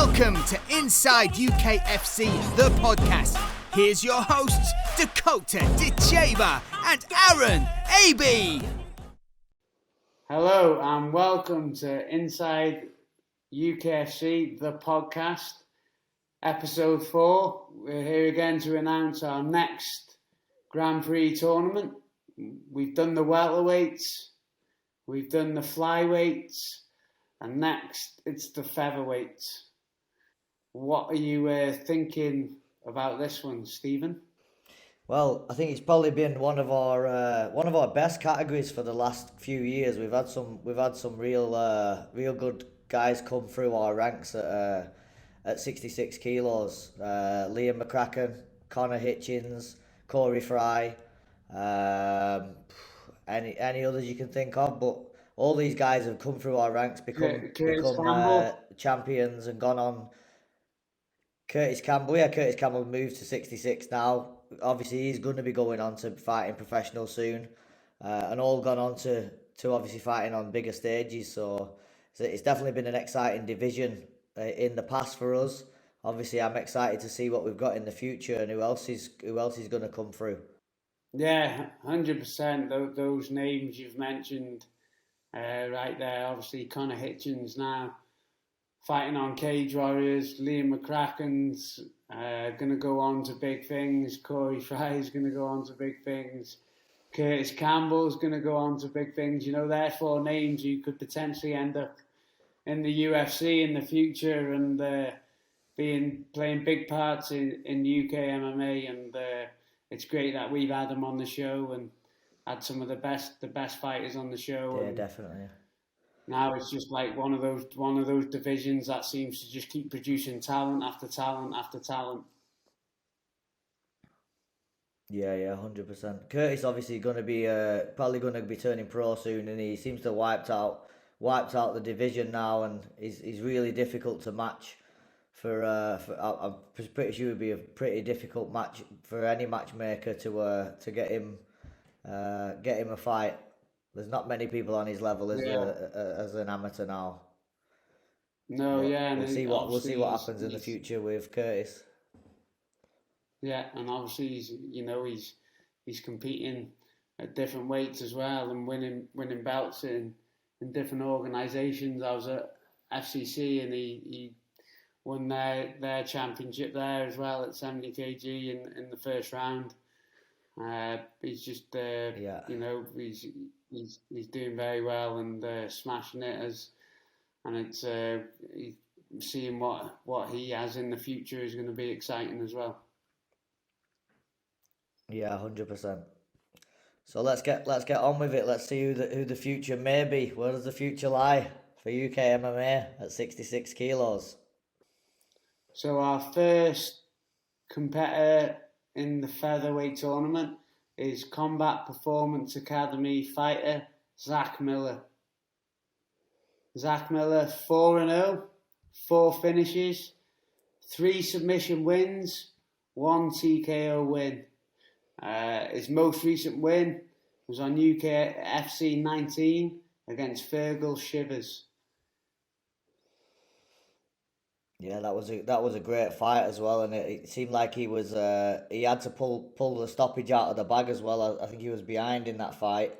Welcome to Inside UKFC, the podcast. Here's your hosts, Dakota, Decheba, and Aaron, Aby. Hello and welcome to Inside UKFC, the podcast, Ep.4. We're here again to announce our next Grand Prix tournament. We've done the welterweights, we've done the flyweights, and next it's the featherweights. What are you thinking about this one, Stephen? Well, I think it's probably been one of our best categories for the last few years. We've had some real good guys come through our ranks at 66 kilos. Liam McCracken, Connor Hitchens, Corey Fry, any others you can think of, but all these guys have come through our ranks, become champions and gone on. Curtis Campbell moved to 66 now. Obviously, he's going to be going on to fighting professional soon, and all gone on to obviously fighting on bigger stages. So it's definitely been an exciting division in the past for us. Obviously, I'm excited to see what we've got in the future and who else is going to come through. Yeah, 100%. Those names you've mentioned right there. Obviously, Connor Hitchens now fighting on Cage Warriors. Liam McCracken's going to go on to big things. Corey Fry's going to go on to big things. Curtis Campbell's going to go on to big things. You know, they're four names who could potentially end up in the UFC in the future and playing big parts in UK MMA. And it's great that we've had them on the show and had some of the best fighters on the show. Yeah, and definitely. Now it's just like one of those divisions that seems to just keep producing talent after talent after talent. Yeah, 100%. Curtis obviously going to be probably going to be turning pro soon, and he seems to have wiped out the division now, and he's really difficult to match. I'm pretty sure it would be a pretty difficult match for any matchmaker to get him a fight. There's not many people on his level as an amateur now. No, but yeah, we'll see what happens in the future with Curtis. Yeah, and obviously he's competing at different weights as well and winning belts in different organisations. I was at FCC and he won their championship there as well at 70 kg in the first round. He's just he's doing very well and smashing it and it's seeing what he has in the future is going to be exciting as well. Yeah, 100%. So let's get on with it. Let's see who the future may be. Where does the future lie for UK MMA at 66 kilos? So our first competitor in the featherweight tournament is Combat Performance Academy fighter Zach Miller. Zach Miller 4-0, 4 finishes, 3 submission wins, 1 TKO win. His most recent win was on UKFC 19 against Fergal Shivers. Yeah, that was a great fight as well, and it seemed like he had to pull the stoppage out of the bag as well. I think he was behind in that fight.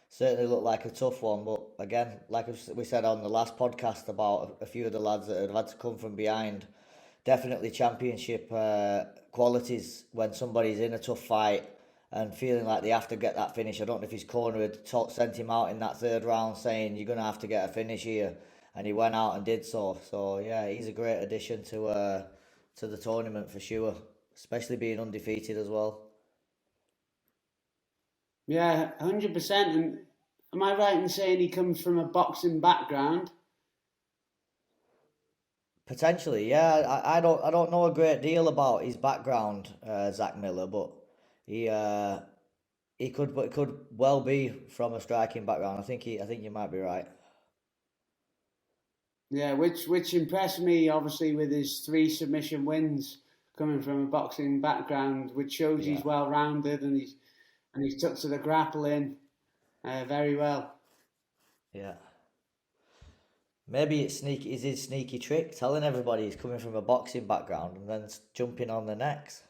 Certainly looked like a tough one, but again, like we said on the last podcast about a few of the lads that had had to come from behind, definitely championship qualities when somebody's in a tough fight and feeling like they have to get that finish. I don't know if his corner had sent him out in that third round saying you're going to have to get a finish here. And he went out and did so. So yeah, he's a great addition to the tournament for sure, especially being undefeated as well. Yeah, 100%. And am I right in saying he comes from a boxing background? Potentially, yeah. I don't know a great deal about his background, Zach Miller, but he could well be from a striking background. I think you might be right. Yeah, which impressed me obviously with his 3 submission wins coming from a boxing background, which shows he's well rounded and he's took to the grappling very well. Yeah. Maybe it's sneaky. Is his sneaky trick telling everybody he's coming from a boxing background and then jumping on the necks?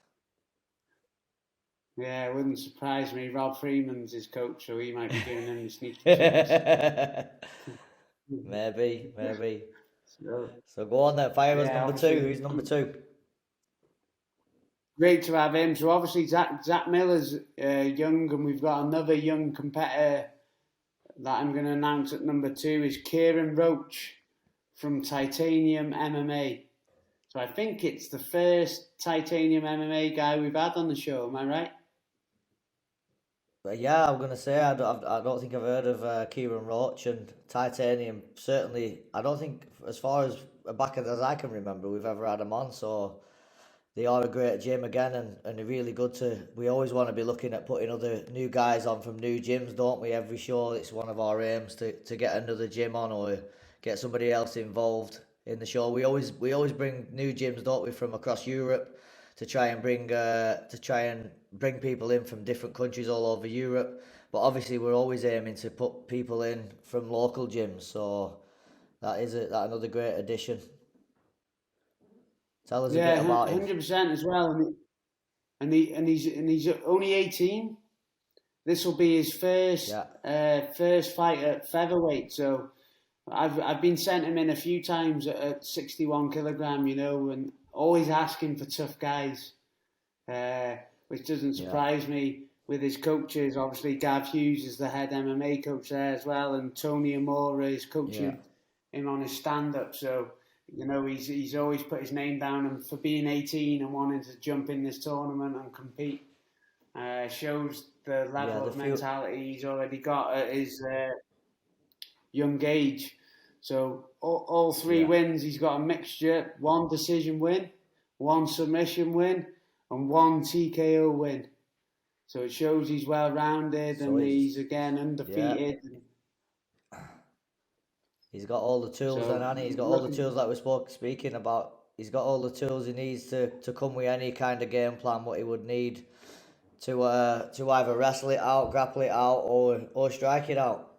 Yeah, it wouldn't surprise me. Rob Freeman's his coach, so he might be giving him the sneaky tricks. Maybe. So, So go on then. Fire us yeah, number two. obviously, Who's number two? great to have him. So obviously, Zach Miller's young, and we've got another young competitor that I'm going to announce at number two is Kieran Roach from Titanium Mma. So I think it's the first Titanium MMA guy we've had on the show. Am I right? But yeah, I'm gonna say I don't think I've heard of Kieran Roach and Titanium. Certainly, I don't think as far as back as I can remember we've ever had them on. So they are a great gym again, and they're really good to. We always want to be looking at putting other new guys on from new gyms, don't we? Every show, it's one of our aims to get another gym on or get somebody else involved in the show. We always bring new gyms, don't we, from across Europe to try and bring people in from different countries all over Europe. But obviously, we're always aiming to put people in from local gyms. So that another great addition. Tell us a bit Yeah, about him. 100% as well. And he's only 18. This will be his Yeah. first fight at featherweight. So I've been sent him in a few times at 61 kilogram, and always asking for tough guys, which doesn't Yeah. surprise me with his coaches. Obviously, Gav Hughes is the head MMA coach there as well, and Tony Amora is coaching him on his stand-up. So, he's always put his name down, and for being 18 and wanting to jump in this tournament and compete, shows the level of mentality he's already got at his young age. So all three wins, he's got a mixture: one decision win, one submission win, and one TKO win. So it shows he's well-rounded, and he's again undefeated. Yeah. He's got all the tools, So, then, hasn't he? He's got all the tools that we're speaking about. He's got all the tools he needs to come with any kind of game plan what he would need to either wrestle it out, grapple it out, or strike it out.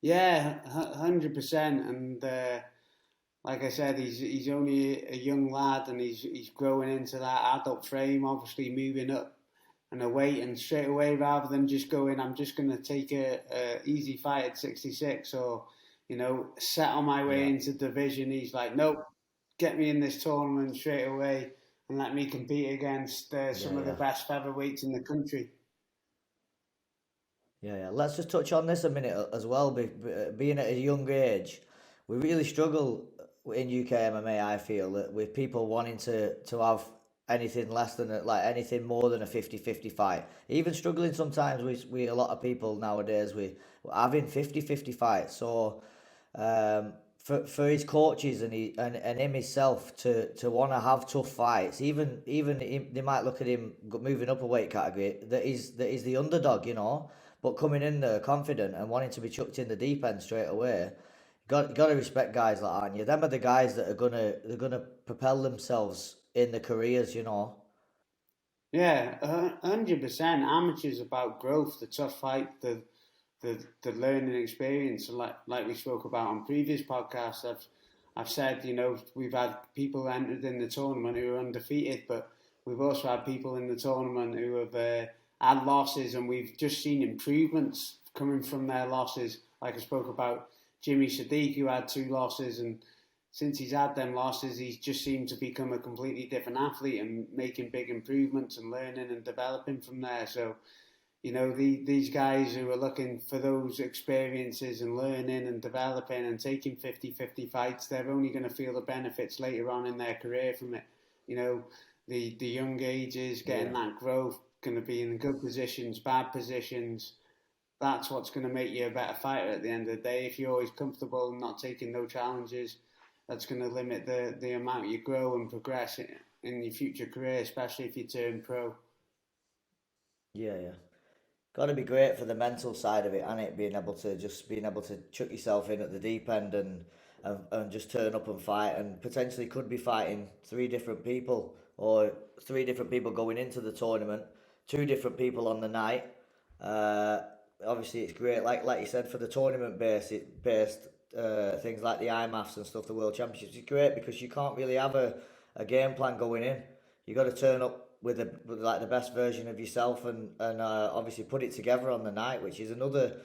Yeah, 100%. And like I said, he's only a young lad, and he's growing into that adult frame. Obviously, moving up and away, and straight away, rather than just going, I'm just going to take a easy fight at 66, or set on my way into division. He's like, nope, get me in this tournament straight away, and let me compete against some of the best featherweights in the country. Yeah. Let's just touch on this a minute as well. Being at a young age, we really struggle in UK MMA. I feel that with people wanting to have anything less than anything more than a 50-50 fight. Even struggling sometimes with a lot of people nowadays with having 50-50 fights. So for his coaches and him himself to want to have tough fights, even they might look at him moving up a weight category that is the underdog, but coming in there confident and wanting to be chucked in the deep end straight away. Got to respect guys like that, aren't you? Them are the guys that they're gonna propel themselves in the careers, Yeah, 100%. Amateurs about growth, the tough fight, the learning experience, and like we spoke about on previous podcasts. I've said, we've had people entered in the tournament who are undefeated, but we've also had people in the tournament who have had losses, and we've just seen improvements coming from their losses. Like I spoke about Jimmy Sadiq, who had 2 losses, and since he's had them losses, he's just seemed to become a completely different athlete and making big improvements and learning and developing from there. So, these guys who are looking for those experiences and learning and developing and taking 50-50 fights, they're only going to feel the benefits later on in their career from it. The young ages, getting that growth, going to be in good positions, bad positions. That's what's going to make you a better fighter at the end of the day. If you're always comfortable and not taking no challenges, that's going to limit the amount you grow and progress in your future career, especially if you turn pro. Yeah. Got to be great for the mental side of it, and it being able to chuck yourself in at the deep end and just turn up and fight, and potentially could be fighting 3 different people or 3 different people going into the tournament, 2 different people on the night. Obviously, it's great, like you said, for the tournament based things like the IMAFs and stuff, the World Championships, it's great because you can't really have a game plan going in. You got to turn up with the best version of yourself and obviously put it together on the night, which is another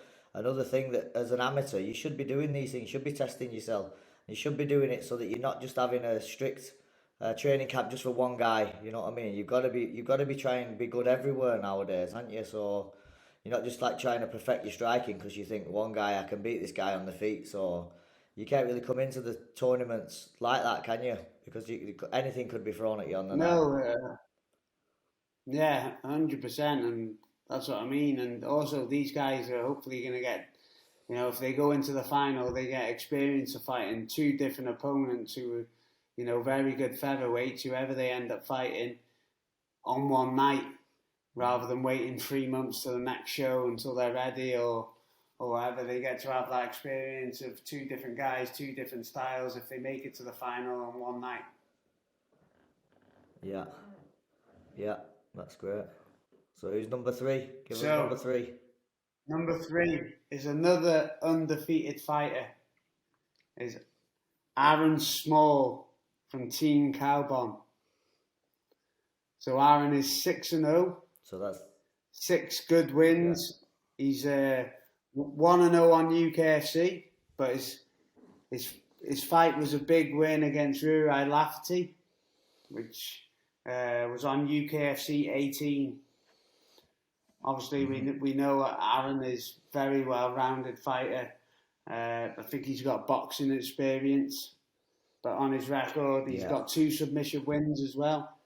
thing that as an amateur you should be doing these things. You should be testing yourself. You should be doing it so that you're not just having a strict training camp just for one guy. You know what I mean? You've got to be trying to be good everywhere nowadays, haven't you? So you're not just like trying to perfect your striking because you think one guy I can beat this guy on the feet. So you can't really come into the tournaments like that, can you? Because anything could be thrown at you on the night. No, yeah, 100%, and that's what I mean. And also, these guys are hopefully going to get, if they go into the final, they get experience of fighting two different opponents who are, very good featherweights, whoever they end up fighting on one night, rather than waiting 3 months to the next show until they're ready or whatever. They get to have that experience of two different guys, two different styles if they make it to the final on one night. Yeah, that's great. So who's number 3? Give us number 3. Number 3 is another undefeated fighter. Is Aaron Small from Team Cowbon. So Aaron is 6-0. So that's 6 good wins. Yeah. He's 1-0 on UKFC, but his fight was a big win against Ruri Lafferty, which was on UKFC 18. Obviously, we know Aaron is very well-rounded fighter. I think he's got boxing experience, but on his record, he's got 2 submission wins as well,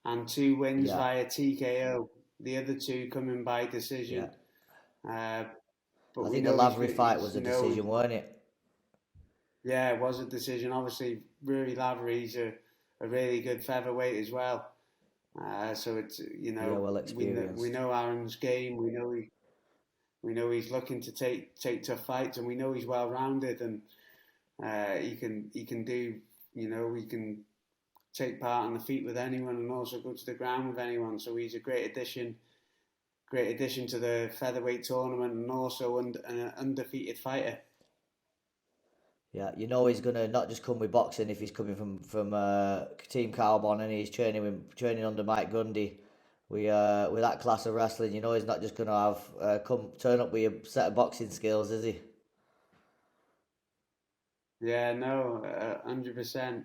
and 2 wins via TKO. The other 2 coming by decision. But I think the Lavery fight was a decision, wasn't it? Yeah, it was a decision. Obviously, Rory Lavery's a really good featherweight as well. So it's we know Aaron's game. We know he's looking to take tough fights, and we know he's well rounded, and he can do. He can take part on the feet with anyone, and also go to the ground with anyone. So he's a great addition to the featherweight tournament, and also an undefeated fighter. Yeah, he's gonna not just come with boxing if he's coming from Team Cowbon and he's training under Mike Gundy. With that class of wrestling, he's not just gonna have turn up with a set of boxing skills, is he? Yeah, no, 100%.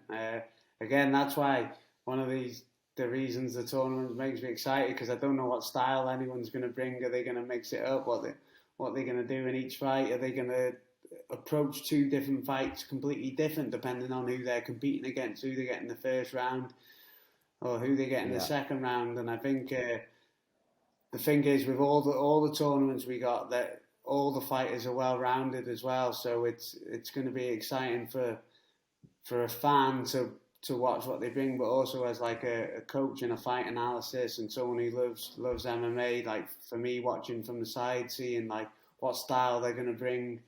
Again, that's why one of the reasons the tournament makes me excited, because I don't know what style anyone's going to bring. Are they going to mix it up? What they're going to do in each fight? Are they going to approach 2 different fights completely different depending on who they're competing against, who they get in the first round, or who they get in the second round? And I think the thing is, with all the tournaments we got, that all the fighters are well rounded as well. So it's going to be exciting for a fan to watch what they bring, but also as like a coach and a fight analysis and someone who loves MMA, like for me, watching from the side, seeing like what style they're going to bring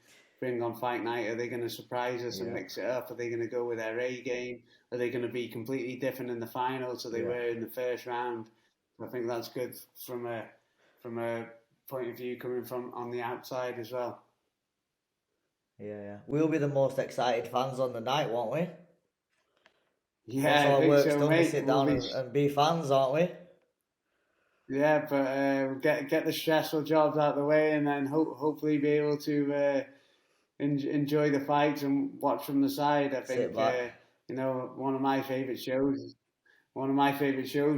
on fight night. Are they going to surprise us and mix it up? Are they going to go with their A game? Are they going to be completely different in the final to they were in the first round? I think that's good from a point of view coming from on the outside as well. Yeah. We'll be the most excited fans on the night, won't we? Yeah, I think so, mate. We sit down and be fans, aren't we? Yeah, but get the stressful jobs out of the way, and then hopefully be able to enjoy the fights and watch from the side. I think one of my favourite shows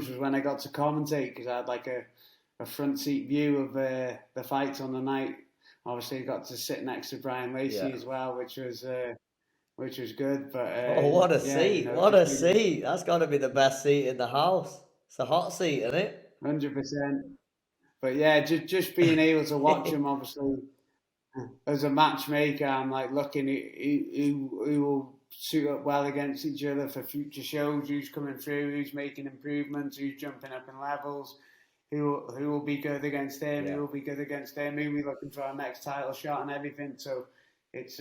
was when I got to commentate, because I had like a front seat view of the fights on the night. Obviously, I got to sit next to Brian Lacey as well, which was good. But what a seat! What a seat! That's got to be the best seat in the house. It's a hot seat, isn't it? 100%. But yeah, just being able to watch him, obviously, as a matchmaker, I'm like looking at who will suit up well against each other for future shows, who's coming through, who's making improvements, who's jumping up in levels, who will be good against him, who will be good against him, who will be looking for our next title shot and everything. So it's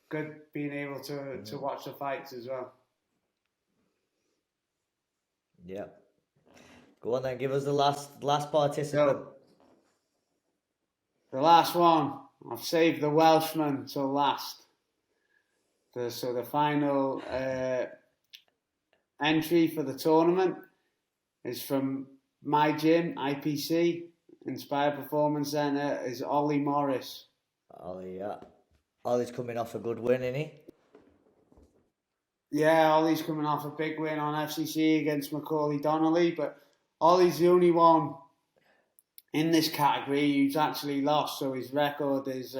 good being able to watch the fights as well. Yeah. Go on then, give us the last participant. So, the last one. I've saved the Welshman till last. The final entry for the tournament is from my gym, IPC, Inspired Performance Centre, is Ollie Morris. Ollie, yeah. Ollie's coming off a good win, isn't he? Yeah, Ollie's coming off a big win on FCC against Macaulay Donnelly, but Ollie's the only one in this category who's actually lost. So his record is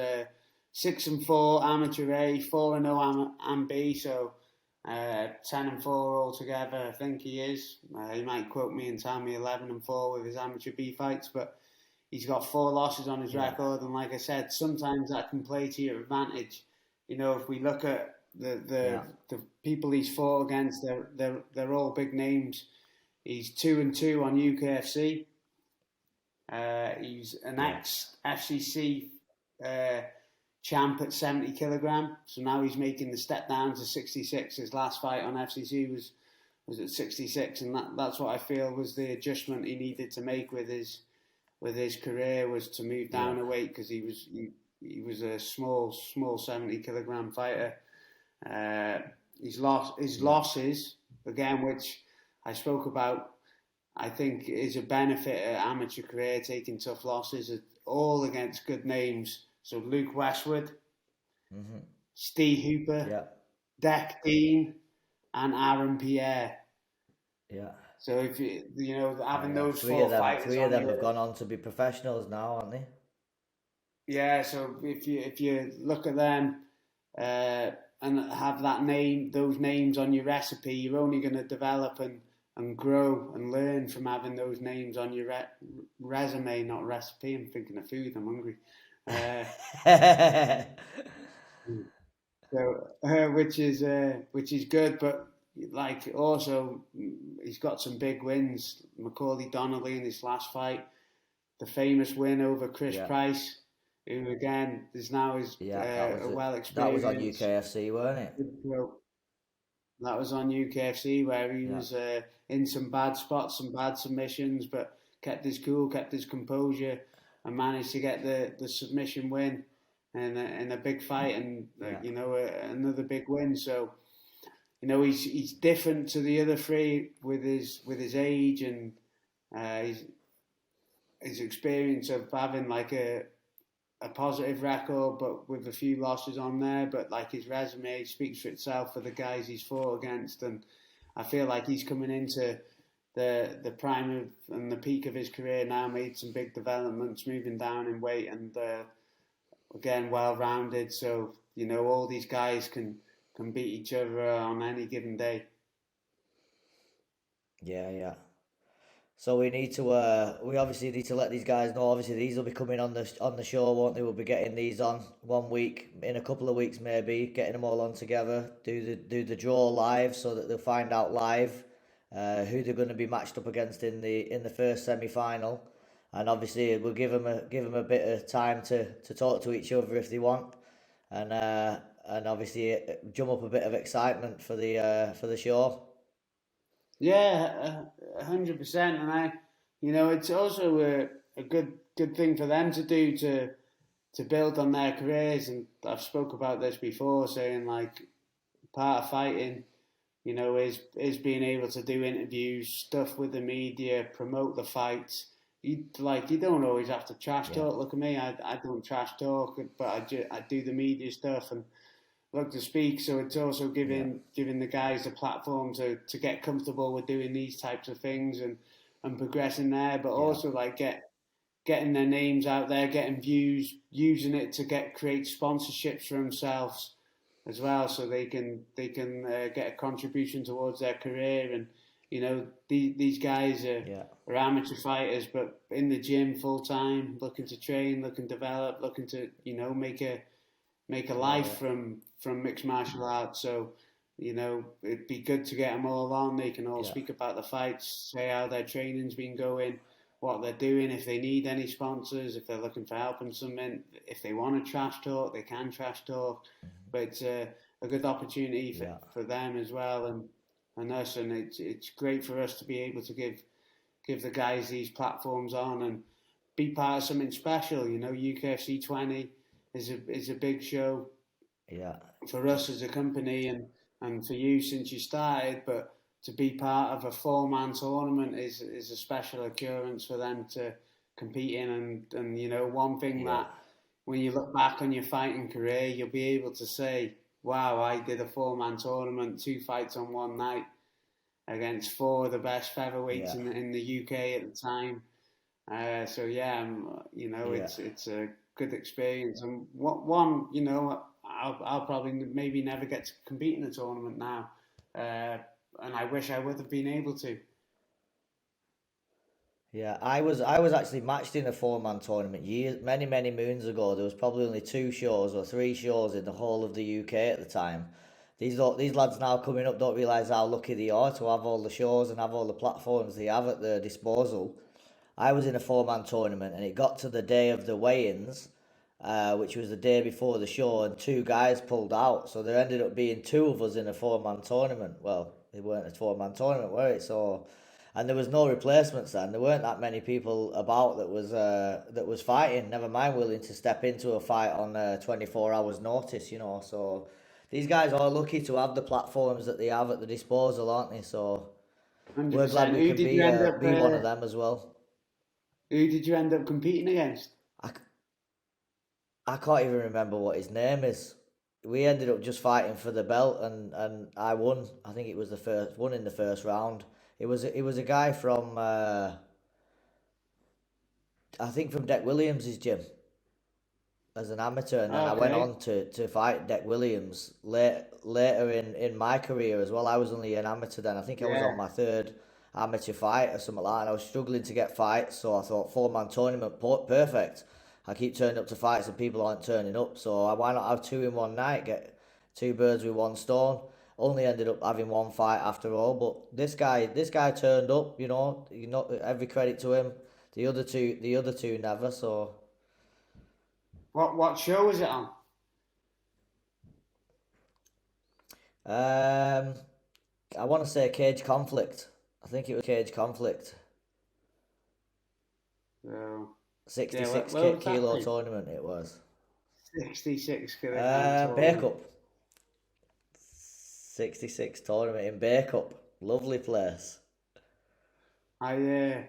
6-4 amateur A, 4-0 am B, so 10-4 altogether. I think he is. He might quote me and tell me 11-4 with his amateur B fights, but he's got 4 losses on his record. And like I said, sometimes that can play to your advantage. You know, if we look at the people he's fought against, they're all big names. He's 2-2 on UKFC. He's an ex-FCC champ at 70 kilogram, so now he's making the step down to 66. His last fight on FCC was at 66, and that's what I feel was the adjustment he needed to make with his career, was to move down a weight, because he was a small 70 kilogram fighter. His losses, again, which I spoke about, I think is a benefit of amateur career, taking tough losses, all against good names. So Luke Westwood, Steve Hooper, Deck Dean, and Aaron Pierre. Yeah. So if you know, having those 4 fighters, 3 of them have gone on to be professionals now, haven't they? Yeah. So if you look at them and have those names on your recipe, you're only going to develop and grow and learn from having those names on your resume, not recipe. I'm thinking of food. I'm hungry. Which is good, but like also he's got some big wins. Macaulay Donnelly in his last fight, the famous win over Chris Price, who again is now a well experienced. That was on UKFC, weren't it? That was on UKFC, where he was in some bad spots, some bad submissions, but kept his cool, kept his composure, and managed to get the submission win in a big fight, and another big win. So he's different to the other 3 with his age and his experience of having like a positive record, but with a few losses on there. But like his resume speaks for itself for the guys he's fought against, and I feel like he's coming into the prime and the peak of his career now. Made some big developments, moving down in weight, and again well-rounded. So all these guys can beat each other on any given day. Yeah. So we need to we obviously need to let these guys know. Obviously these will be coming on the show, won't they? We'll be getting these on 1 week, in a couple of weeks maybe, getting them all on together, do the draw live, so that they'll find out live who they're going to be matched up against in the first semi-final. And obviously we'll give them a bit of time to talk to each other if they want, and obviously drum up a bit of excitement for the show. Yeah, 100%, and it's also a good thing for them to do to build on their careers. And I've spoke about this before, saying like part of fighting, is being able to do interviews, stuff with the media, promote the fights. You don't always have to trash talk. Look at me, I don't trash talk, but I do the media stuff and look to speak. So it's also giving the guys a platform to get comfortable with doing these types of things and progressing there, but also like getting their names out there, getting views, using it to create sponsorships for themselves as well, so they can get a contribution towards their career. And these guys are amateur fighters, but in the gym full time, looking to train, looking to develop, looking to make a life from mixed martial arts. So it'd be good to get them all on. They can all speak about the fights, say how their training's been going, what they're doing, if they need any sponsors, if they're looking for help in something, if they want to trash talk, they can trash talk. But it's a good opportunity for them as well, and us, and it's great for us to be able to give the guys these platforms on and be part of something special. UKFC 20 is a big show. Yeah. for us as a company and for you since you started, but to be part of a 4-man tournament is a special occurrence for them to compete in. And you know, one thing that when you look back on your fighting career, you'll be able to say, wow, I did a 4-man tournament, 2 fights on one night against 4 of the best featherweights in the UK at the time. You know, it's a good experience. And one, you know, I'll probably maybe never get to compete in a tournament now. And I wish I would have been able to. Yeah, I was actually matched in a 4-man tournament many moons ago. There was probably only 2 shows or 3 shows in the whole of the UK at the time. These lads now coming up don't realise how lucky they are to have all the shows and have all the platforms they have at their disposal. I was in a 4-man tournament and it got to the day of the weigh-ins, which was the day before the show, and 2 guys pulled out. So there ended up being 2 of us in a 4-man tournament. Well, it weren't a 4-man tournament, were it? So, and there was no replacements then. There weren't that many people about that was fighting, never mind willing to step into a fight on 24 hours notice, you know. So these guys are lucky to have the platforms that they have at the disposal, aren't they? So 100%. We're glad we can be one of them as well. Who did you end up competing against? I can't even remember what his name is. We ended up just fighting for the belt, and I won. I think it was won in the first round. It was a guy from I think from Deck Williams' gym as an amateur, and then I went on to fight Deck Williams later in my career as well. I was only an amateur then. I think I was on my 3rd amateur fight or something like that, and I was struggling to get fights, so I thought 4-man tournament, perfect. I keep turning up to fights and people aren't turning up, so why not have 2 in one night, get 2 birds with 1 stone. Only ended up having 1 fight after all, but this guy turned up, you know, every credit to him. The other two never, so. What show was it on? I want to say Cage Conflict. I think it was Cage Conflict. So, 66 kilo tournament it was. 66 kilo. Bear Cup. 66 tournament in Bear Cup. Lovely place. I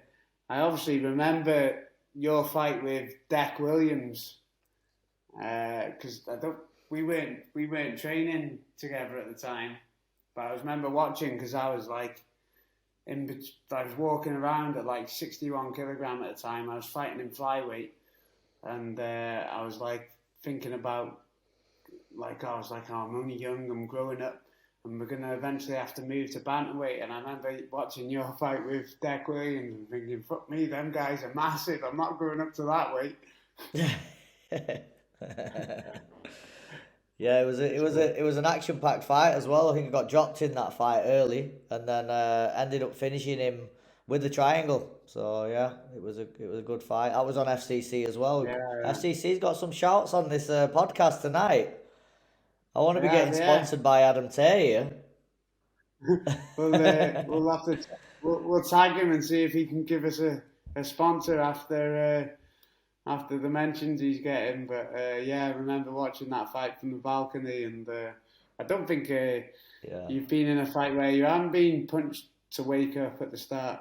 obviously remember your fight with Deck Williams, because we weren't training together at the time, but I remember watching because I was like I was walking around at like 61 kilogram at the time. I was fighting in flyweight, and I was like thinking about I'm only young, I'm growing up, and we're gonna eventually have to move to bantamweight. And I remember watching your fight with Deck Williams and thinking, "Fuck me, them guys are massive. I'm not going up to that weight." Yeah, it was an action-packed fight as well. I think I got dropped in that fight early, and then ended up finishing him with the triangle. So yeah, it was a good fight. I was on FCC as well. Yeah. FCC's got some shouts on this podcast tonight. I want to be getting sponsored by Adam Tay here. We'll have to we'll tag him and see if he can give us a sponsor after the mentions he's getting. But I remember watching that fight from the balcony, and I don't think you've been in a fight where you haven't been punched to wake up at the start.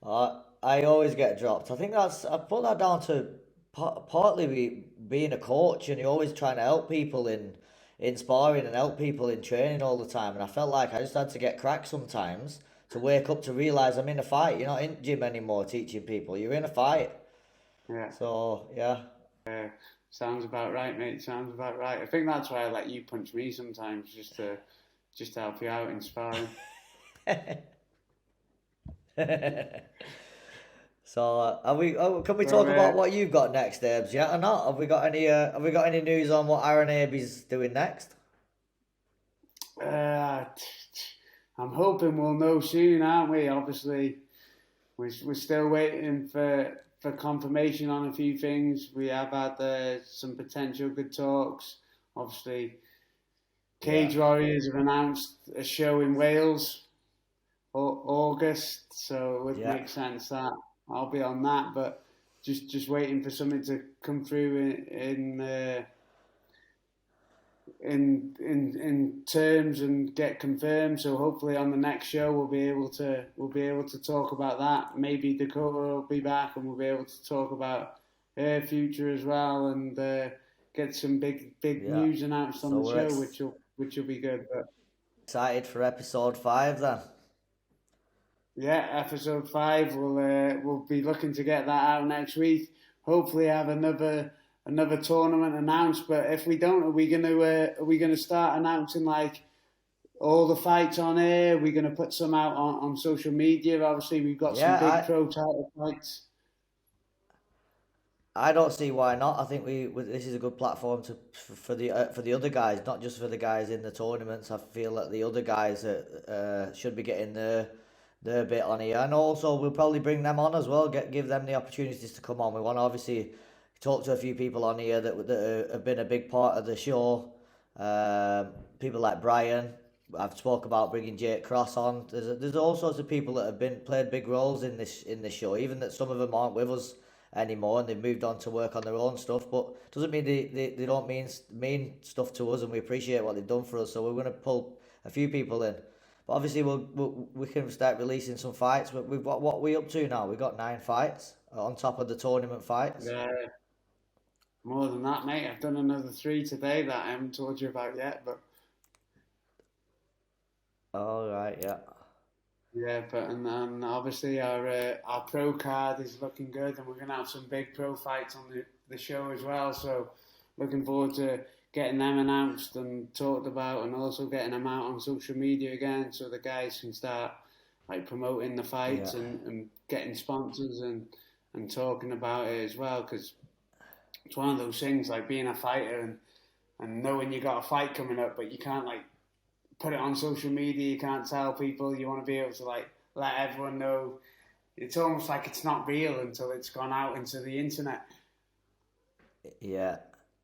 I always get dropped. I think I put that down to partly being a coach, and you're always trying to help people in sparring and help people in training all the time. And I felt like I just had to get cracked sometimes to wake up to realise I'm in a fight. You're not in gym anymore teaching people. You're in a fight. Yeah. So, yeah. Sounds about right, mate. Sounds about right. I think that's why I let you punch me sometimes, just to help you out in sparring. So, can we talk about what you've got next, Abes? Yeah, or not? Have we got any news on what Aaron Aby's doing next? I'm hoping we'll know soon, aren't we? Obviously, we're still waiting for confirmation on a few things. We have had some potential good talks. Obviously, Cage Warriors have announced a show in Wales, August, so it would make sense that I'll be on that. But just waiting for something to come through in terms and get confirmed. So hopefully on the next show we'll be able to talk about that. Maybe Dakota will be back and we'll be able to talk about her future as well, and get some big news announced on the show, which will be good. But excited for episode 5 then. Yeah, episode 5. We'll be looking to get that out next week. Hopefully, have another tournament announced. But if we don't, are we gonna start announcing like all the fights on air? We're gonna put some out on social media. Obviously, we've got some big pro title fights. I don't see why not. I think this is a good platform for the other guys, not just for the guys in the tournaments. I feel that the other guys should be getting their bit on here, and also we'll probably bring them on as well. Give them the opportunities to come on. We want to obviously talk to a few people on here that have been a big part of the show. People like Brian. I've spoke about bringing Jake Cross on. There's all sorts of people that have played big roles in this show. Even that some of them aren't with us anymore and they've moved on to work on their own stuff, but doesn't mean they don't mean stuff to us, and we appreciate what they've done for us. So we're going to pull a few people in, but obviously we can start releasing some fights. But we've got, what are we up to now? We've got 9 fights on top of the tournament fights. Yeah, more than that, mate. I've done another 3 today that I haven't told you about yet, but all right, yeah. Yeah, but and obviously our pro card is looking good, and we're gonna have some big pro fights on the show as well. So looking forward to getting them announced and talked about, and also getting them out on social media again, so the guys can start like promoting the fights and getting sponsors and talking about it as well. Because it's one of those things, like being a fighter and knowing you got a fight coming up, but you can't like put it on social media, you can't tell people. You want to be able to like let everyone know. It's almost like it's not real until it's gone out into the internet. Yeah.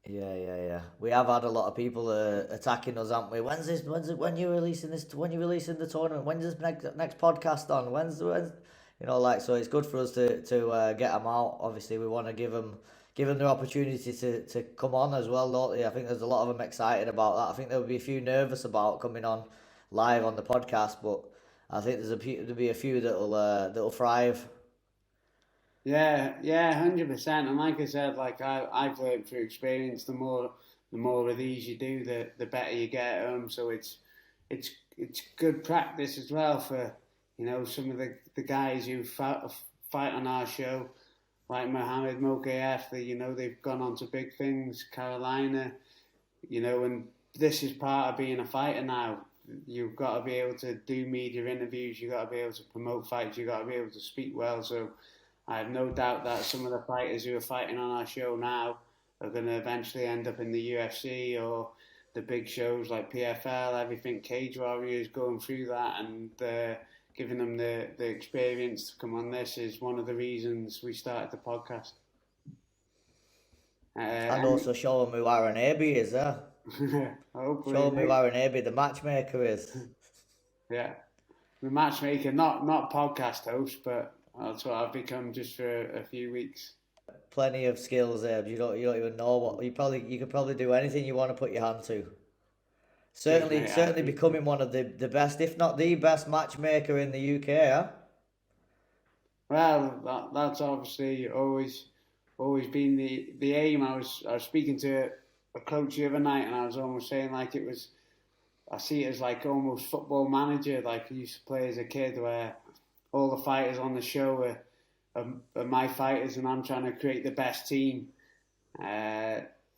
We have had a lot of people attacking us, haven't we? When you releasing this? When you releasing the tournament? When's this next podcast on? When's so it's good for us to get them out. Obviously, we want to give them the opportunity to come on as well, don't they? I think there's a lot of them excited about that. I think there'll be a few nervous about coming on live on the podcast, but I think there'll be a few that'll thrive. Yeah, 100%. And like I said, like I've learned through experience, the more of these you do, the better you get at them. So it's good practice as well for some of the guys who fight on our show. Like Mohammed Mokaef, they've gone on to big things, Carolina, and this is part of being a fighter now. You've got to be able to do media interviews, you've got to be able to promote fights, you've got to be able to speak well. So I have no doubt that some of the fighters who are fighting on our show now are going to eventually end up in the UFC or the big shows like PFL, everything. Cage Warriors going through that, and giving them the experience to come on this is one of the reasons we started the podcast. And also show them who Aaron Aby is there. Hopefully, show them who Aaron Aby, the matchmaker, is. Yeah, the matchmaker, not podcast host, but that's what I've become just for a few weeks. Plenty of skills there. You don't even know what you could probably do anything you want to put your hand to. Certainly becoming one of the best, if not the best matchmaker in the UK, huh? Well, that's obviously always been the aim. I was speaking to a coach the other night, and I was almost saying like I see it as like almost Football Manager, like I used to play as a kid, where all the fighters on the show are my fighters, and I'm trying to create the best team.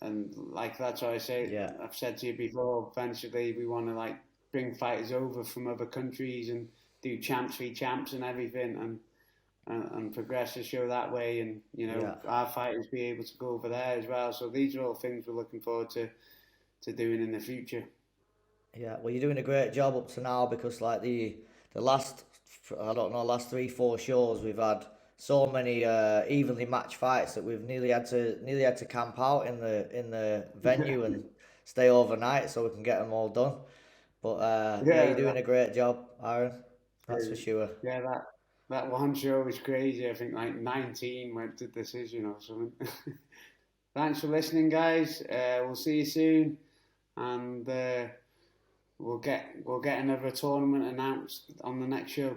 And like that's what I say. Yeah. I've said to you before. Eventually, we want to like bring fighters over from other countries and do champs v champs and everything, and progress the show that way. And our fighters be able to go over there as well. So these are all things we're looking forward to doing in the future. Yeah, well, you're doing a great job up to now, because like the last 3-4 shows we've had so many evenly matched fights that we've nearly had to camp out in the venue and stay overnight so we can get them all done. But you're doing a great job, Aaron. That's for sure. Yeah, that one show was crazy. I think like 19 went to decision or something. Thanks for listening, guys. We'll see you soon. and we'll get another tournament announced on the next show.